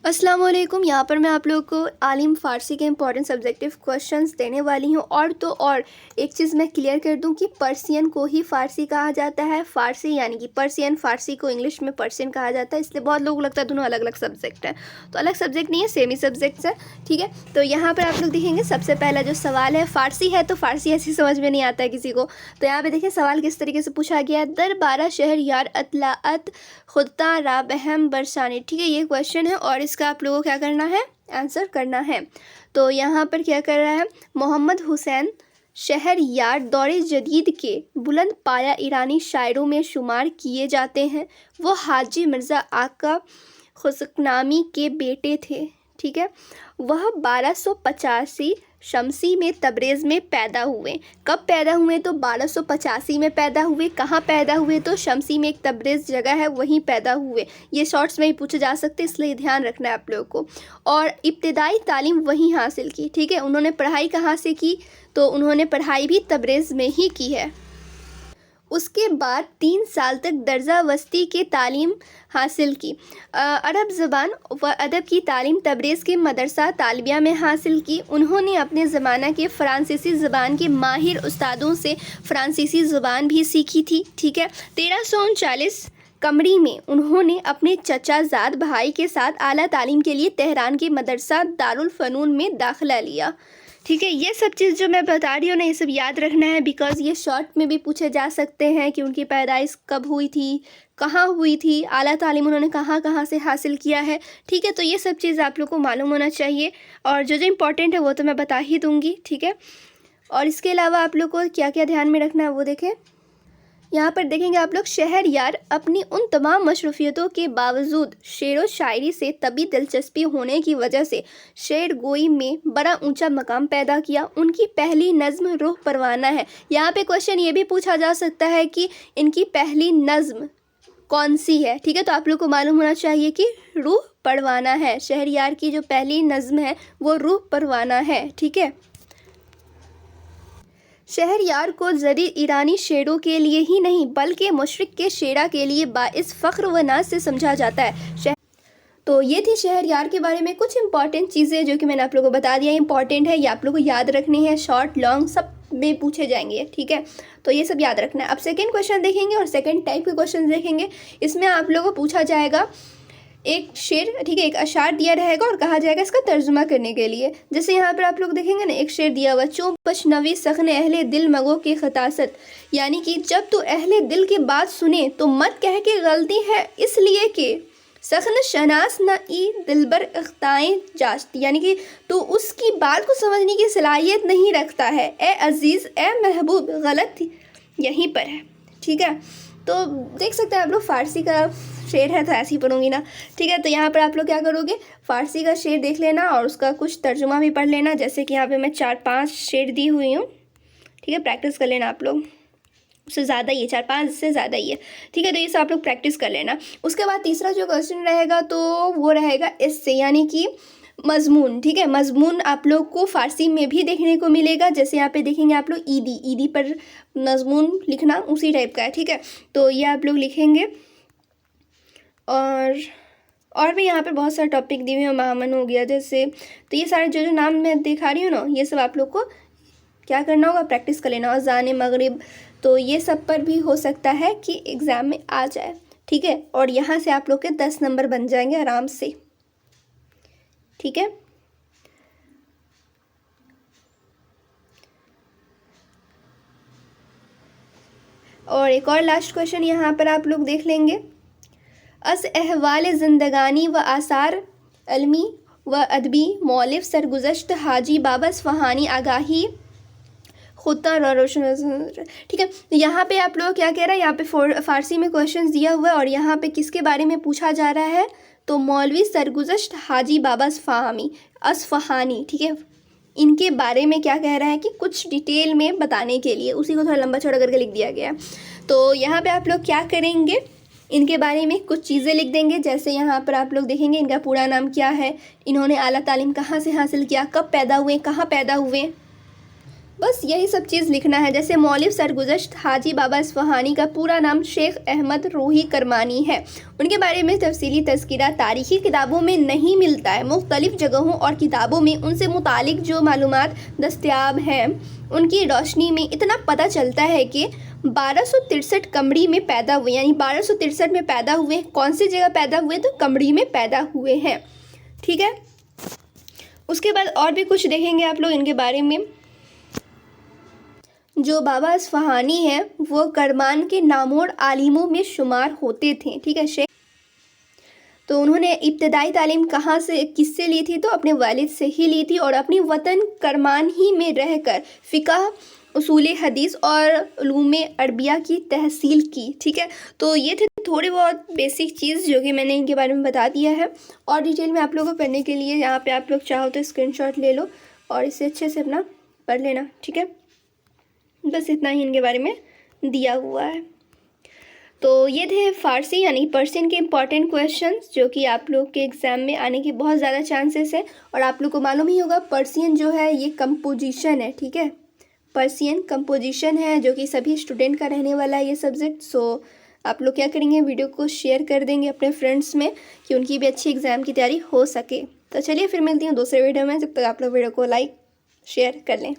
अस्सलाम वालेकुम। यहाँ पर मैं आप लोगों को आलिम फ़ारसी के इंपॉर्टेंट सब्जेक्टिव क्वेश्चंस देने वाली हूँ। और एक चीज़ मैं क्लियर कर दूँ कि पर्सियन को ही फ़ारसी कहा जाता है। फ़ारसी यानी कि पर्सियन, फ़ारसी को इंग्लिश में पर्सियन कहा जाता है। इसलिए बहुत लोगों को लगता है दोनों अलग अलग सब्जेक्ट हैं, तो अलग सब्जेक्ट नहीं है, सेम ही सब्जेक्ट्स है। ठीक है, तो यहाँ पर आप लोग देखेंगे सबसे पहला जो सवाल है, फ़ारसी है तो फ़ारसी ऐसी समझ में नहीं आता है किसी को। तो यहाँ पर देखिए सवाल किस तरीके से पूछा गया है। दर 12 शहर यार अतलात खुदा रा बहम बरसानी। ठीक है, ये क्वेश्चन है और इसका आप लोगों को क्या करना है, आंसर करना है। तो यहाँ पर क्या कर रहा है, मोहम्मद हुसैन शहर यार दौरे जदीद के बुलंद पाया ईरानी शायरों में शुमार किए जाते हैं। वो हाजी मिर्ज़ा आका खुशकनामी के बेटे थे। ठीक है, वह 1285 शमसी में तबरेज़ में पैदा हुए। कब पैदा हुए, तो 1285 में पैदा हुए। कहाँ पैदा हुए, तो शमसी में एक तबरेज़ जगह है, वहीं पैदा हुए। ये शॉर्ट्स में ही पूछे जा सकते हैं, इसलिए ध्यान रखना है आप लोगों को। और इब्तिदाई तालीम वहीं हासिल की। ठीक है, उन्होंने पढ़ाई कहाँ से की, तो उन्होंने पढ़ाई भी तबरेज़ में ही की है। उसके बाद 3 साल तक दर्जा वस्ती के तालीम हासिल की। अरब ज़बान व अदब की तालीम तबरेज़ के मदरसा तालिबिया में हासिल की। उन्होंने अपने ज़माना के फ़्रांसीसी ज़बान के माहिर उस्तादों से फ़्रांसीसी ज़बान भी सीखी थी। ठीक है, 1339 कमरी में उन्होंने अपने चचाजाद भाई के साथ आला तालीम के लिए तेहरान के मदरसा दारुल फ़नून में दाखिला लिया। ठीक है, ये सब चीज़ जो मैं बता रही हूँ ना, ये सब याद रखना है, बिकॉज़ ये शॉर्ट में भी पूछे जा सकते हैं कि उनकी पैदाइश कब हुई थी, कहाँ हुई थी, आला तालीम उन्होंने कहाँ कहाँ से हासिल किया है। ठीक है, तो ये सब चीज़ आप लोग को मालूम होना चाहिए और जो जो इम्पोर्टेंट है वो तो मैं बता ही दूँगी। ठीक है, और इसके अलावा आप लोग को क्या क्या ध्यान में रखना है वो देखें। यहाँ पर देखेंगे आप लोग, शहरयार अपनी उन तमाम मशरूफियतों के बावजूद शेर व शायरी से तभी दिलचस्पी होने की वजह से शेर गोई में बड़ा ऊंचा मकाम पैदा किया। उनकी पहली नज़्म रूह परवाना है। यहाँ पे क्वेश्चन ये भी पूछा जा सकता है कि इनकी पहली नज़्म कौन सी है। ठीक है, तो आप लोग को मालूम होना चाहिए कि रूह परवाना है। शहरयार की जो पहली नज़्म है वो रूह परवाना है। ठीक है, शहरयार को ज़रीर ईरानी शेरों के लिए ही नहीं बल्कि मशरिक़ के शेरा के लिए बाइस फ़ख्र व नाज से समझा जाता है। तो ये थी शहरयार के बारे में कुछ इंपॉर्टेंट चीज़ें जो कि मैंने आप लोगों को बता दिया। इंपॉर्टेंट है, ये आप लोगों को याद रखनी है, शॉर्ट लॉन्ग सब में पूछे जाएंगे। ठीक है, तो ये सब याद रखना है। अब सेकेंड क्वेश्चन देखेंगे और सेकेंड टाइप के क्वेश्चन देखेंगे। इसमें आप लोगों को पूछा जाएगा एक शेर, ठीक है, एक अशार दिया रहेगा और कहा जाएगा इसका तर्जुमा करने के लिए। जैसे यहाँ पर आप लोग देखेंगे ना, एक शेर दिया हुआ, चो पशनवी सखने अहले दिल मगो की खतासत, यानी कि जब तू अहले दिल की बात सुने तो मत कह के गलती है इसलिए कि सखन शनास न ई दिलबर अख्ताएँ जाश्त, यानी कि तू उसकी बात को समझने की सलाहियत नहीं रखता है। ए अजीज़, ए महबूब, गलत यहीं पर है। ठीक है, तो देख सकते हैं आप लोग, फ़ारसी का शेर है तो ऐसे ही पढ़ूंगी ना। ठीक है, तो यहाँ पर आप लोग क्या करोगे, फ़ारसी का शेर देख लेना और उसका कुछ तर्जुमा भी पढ़ लेना। जैसे कि यहाँ पे मैं 4-5 शेर दी हुई हूँ। ठीक है, प्रैक्टिस कर लेना आप लोग, उससे ज़्यादा ही है, 4-5 से ज़्यादा ही है। ठीक है, तो ये सब आप लोग प्रैक्टिस कर लेना। उसके बाद तीसरा जो क्वेश्चन रहेगा तो वो रहेगा इससे, यानी कि मज़मून। ठीक है, मज़मून आप लोग को फ़ारसी में भी देखने को मिलेगा। जैसे यहाँ पे देखेंगे आप लोग, ईदी पर मज़मून लिखना उसी टाइप का है। ठीक है, तो ये आप लोग लिखेंगे। और भी यहाँ पर बहुत सारे टॉपिक दिए हुए हैं, महामन हो गया जैसे, तो ये सारे जो जो नाम मैं दिखा रही हूँ ना, ये सब आप लोग को क्या करना होगा, प्रैक्टिस कर लेना। और ज़ाने मगरिब, तो ये सब पर भी हो सकता है कि एग्ज़ाम में आ जाए। ठीक है, और यहाँ से आप लोग के 10 नंबर बन जाएंगे आराम से। ठीक है, और एक और लास्ट क्वेश्चन यहाँ पर आप लोग देख लेंगे। अस अहवाल ज़िंदगानी व आसार अलमी व अदबी मौलिफ सरगुज़श्त हाजी बाबा फ़हानी आगाही खुदा रोशन। ठीक है, यहाँ पे आप लोग क्या कह रहा है, यहाँ पे फ़ारसी में क्वेश्चन दिया हुआ है और यहाँ पे किसके बारे में पूछा जा रहा है, तो मौलवी सरगुज़श्त हाजी बाबा असफ़हानी। ठीक है, इनके बारे में क्या कह रहा है कि कुछ डिटेल में बताने के लिए, उसी को थोड़ा लंबा चौड़ा करके लिख दिया गया है। तो यहाँ पे आप लोग क्या करेंगे, इनके बारे में कुछ चीज़ें लिख देंगे। जैसे यहाँ पर आप लोग देखेंगे इनका पूरा नाम क्या है, इन्होंने आला तालीम कहाँ से हासिल किया, कब पैदा हुए, कहाँ पैदा हुए। बस यही सब चीज़ लिखना है। जैसे मौलवी सरगुज़श्त हाजी बाबा इस्फ़हानी का पूरा नाम शेख अहमद रूही करमानी है। उनके बारे में तफसीली तज़किरा तारीख़ी किताबों में नहीं मिलता है। मुख्तलिफ़ जगहों और किताबों में उनसे मुतालिक जो मालूमात दस्तयाब हैं उनकी रोशनी में इतना पता चलता है कि 1263 कमरी में पैदा हुए, यानी 1263 में पैदा हुए। कौन सी जगह पैदा हुए? तो कमरी में पैदा हुए हैं। ठीक है, उसके बाद और भी कुछ देखेंगे आप लोग इनके बारे में। जो बाबा इस्फ़हानी हैं वो करमान के नामोर आलिमों में शुमार होते थे। ठीक है, शेख। तो उन्होंने इब्तदाई तालीम कहाँ से किससे ली थी? तो अपने वालिद से ही ली थी और अपनी वतन करमान ही में रहकर फ़िक़ह, उसूल हदीस और उलूम अरबिया की तहसील की। ठीक है, तो ये थे थोड़ी बहुत बेसिक चीज़ जो कि मैंने इनके बारे में बता दिया है। और डिटेल में आप लोगों को पढ़ने के लिए यहाँ पे आप लोग चाहो तो स्क्रीनशॉट ले लो और इसे अच्छे से अपना पढ़ लेना। ठीक है, बस इतना ही इनके बारे में दिया हुआ है। तो ये थे फ़ारसी यानी पर्शियन के इम्पॉर्टेंट क्वेश्चंस जो कि आप लोग के एग्ज़ाम में आने के बहुत ज़्यादा चांसेस है। और आप लोग को मालूम ही होगा पर्शियन जो है ये कंपोजिशन है। ठीक है, पर्शियन कंपोजिशन है जो कि सभी स्टूडेंट का रहने वाला है ये सब्जेक्ट। सो आप लोग क्या करेंगे, वीडियो को शेयर कर देंगे अपने फ्रेंड्स में कि उनकी भी अच्छी एग्ज़ाम की तैयारी हो सके। तो चलिए फिर मिलती हूँ दूसरे वीडियो में, जब तक आप लोग वीडियो को लाइक शेयर कर लें।